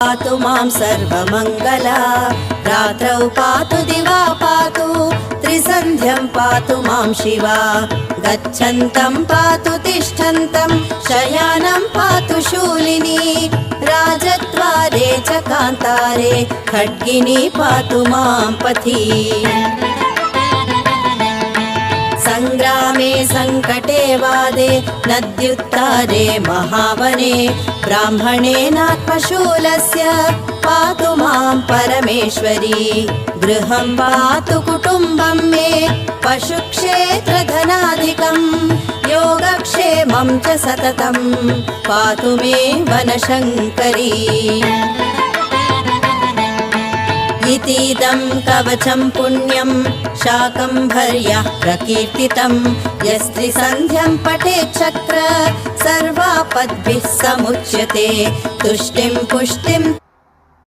पातु मां सर्वमङ्गला रात्रौ पातु दिवा पातु त्रिसन्ध्यं पातु मां शिवा गच्छन्तं पातु तिष्ठन्तं शयानं पातु शूलिनी राजद्वारे च कान्तारे खड्गिनी पातु मां पथि संग्रामे संकटे वादे नद्युत्तारे महावने ब्राह्मणेनात्मशूलस्य पातु मां परमेश्वरी गृहं पातु कुटुम्बं मे पशुक्षेत्रधनाधिकं योगक्षेमं च सततं पातु मे वनशङ्करी इतीदं कवचं पुण्यं शाकम्भर्याः प्रकीर्तितं यस्त्रिसन्ध्यं पठेत् चक्र सर्वापद्भिः समुच्यते तुष्टिं पुष्टिं